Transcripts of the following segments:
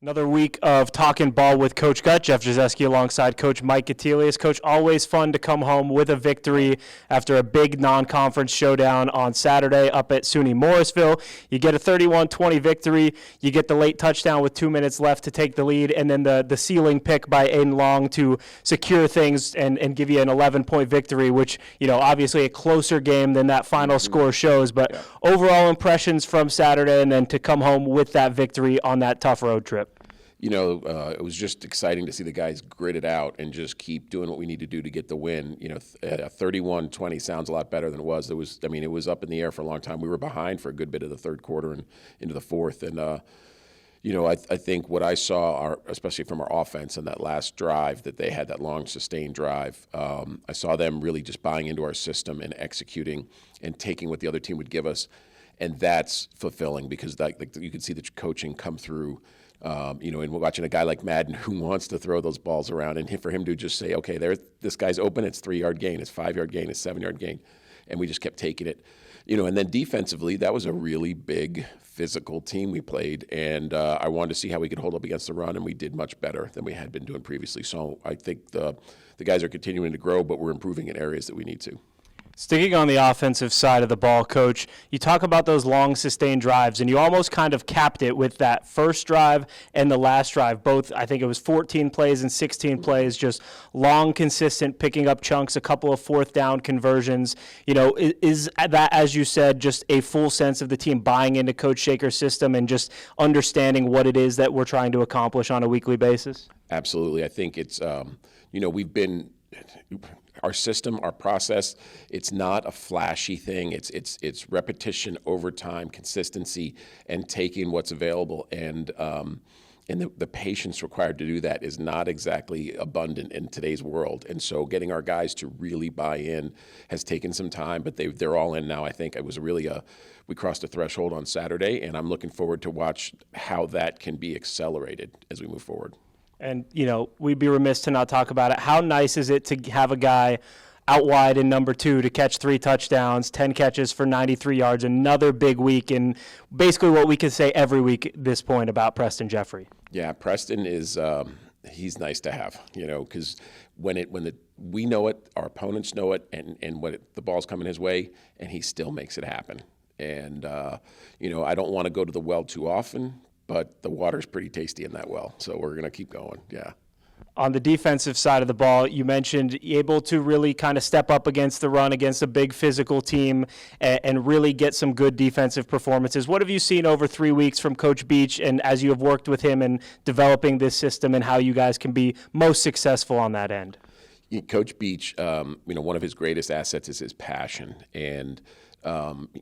Another week of talking ball with Coach Gut. Jeff Jazeski alongside Coach Mike Gatilius. Coach, always fun to come home with a victory after a big non-conference showdown on Saturday up at SUNY Morrisville. You get a 31-20 victory. You get the late touchdown with 2 minutes left to take the lead, and then the ceiling pick by Aiden Long to secure things and give you an 11-point victory, which, obviously a closer game than that final score shows. But overall impressions from Saturday, and then to come home with that victory on that tough road trip. It was just exciting to see the guys grit it out and just keep doing what we need to do to get the win. 31-20 sounds a lot better than it was. It was up in the air for a long time. We were behind for a good bit of the third quarter and into the fourth. And, I think what I saw, especially from our offense in that last drive that they had, that long sustained drive, I saw them really just buying into our system and executing and taking what the other team would give us. And that's fulfilling because you could see the coaching come through. And we're watching a guy like Madden who wants to throw those balls around, and for him to just say, okay, this guy's open, it's 3-yard gain, it's 5-yard gain, it's 7-yard gain, and we just kept taking it. And then defensively, that was a really big physical team we played, and I wanted to see how we could hold up against the run, and we did much better than we had been doing previously. So I think the guys are continuing to grow, but we're improving in areas that we need to. Sticking on the offensive side of the ball, Coach, you talk about those long sustained drives, and you almost kind of capped it with that first drive and the last drive. Both, I think it was 14 plays and 16 plays, just long, consistent, picking up chunks, a couple of fourth down conversions. Is that, as you said, just a full sense of the team buying into Coach Shaker's system and just understanding what it is that we're trying to accomplish on a weekly basis? Absolutely. I think it's, we've been – our system, our process, it's not a flashy thing. It's repetition over time, consistency, and taking what's available. And the patience required to do that is not exactly abundant in today's world. And so getting our guys to really buy in has taken some time, but they're all in now. I think it was really we crossed a threshold on Saturday, and I'm looking forward to watch how that can be accelerated as we move forward. And, we'd be remiss to not talk about it. How nice is it to have a guy out wide in number 2 to catch 3 touchdowns, 10 catches for 93 yards, another big week, and basically what we could say every week at this point about Preston Jeffrey. Yeah, Preston is he's nice to have, because we know it, our opponents know it, and the ball's coming his way, and he still makes it happen. And, I don't want to go to the well too often, but the water's pretty tasty in that well, so we're going to keep going, yeah. On the defensive side of the ball, you mentioned able to really kind of step up against the run, against a big physical team, and really get some good defensive performances. What have you seen over 3 weeks from Coach Beach, and as you have worked with him in developing this system, and how you guys can be most successful on that end? Coach Beach, one of his greatest assets is his passion, and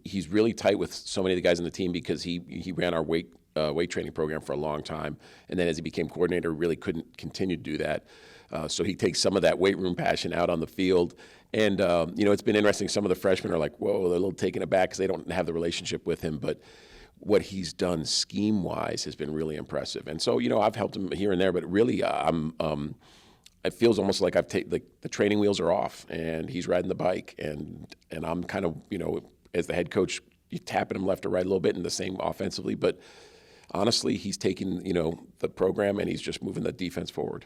he's really tight with so many of the guys on the team because he ran our weight training program for a long time, and then as he became coordinator, really couldn't continue to do that. So he takes some of that weight room passion out on the field, and it's been interesting. Some of the freshmen are like, "Whoa," they're a little taken aback because they don't have the relationship with him. But what he's done scheme-wise has been really impressive, and so I've helped him here and there, but really, it feels almost like the training wheels are off, and he's riding the bike, and I'm kind of as the head coach, you tapping him left or right a little bit, and the same offensively, but. Honestly, he's taking, the program and he's just moving the defense forward.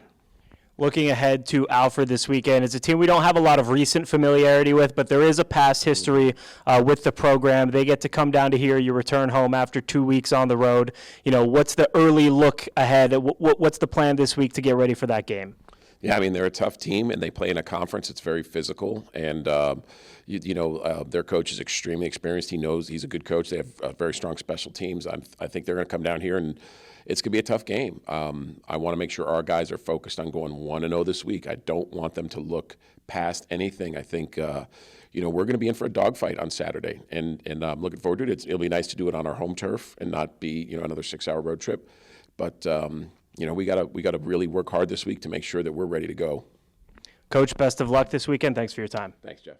Looking ahead to Alfred this weekend, it's a team we don't have a lot of recent familiarity with, but there is a past history with the program. They get to come down to here. You return home after 2 weeks on the road. What's the early look ahead? What's the plan this week to get ready for that game? Yeah, they're a tough team, and they play in a conference. It's very physical, and their coach is extremely experienced. He knows he's a good coach. They have very strong special teams. I think they're going to come down here, and it's going to be a tough game. I want to make sure our guys are focused on going 1-0 this week. I don't want them to look past anything. I think we're going to be in for a dogfight on Saturday, and I'm looking forward to it. It'll be nice to do it on our home turf and not be another 6-hour road trip, but. We gotta really work hard this week to make sure that we're ready to go. Coach, best of luck this weekend. Thanks for your time. Thanks, Jeff.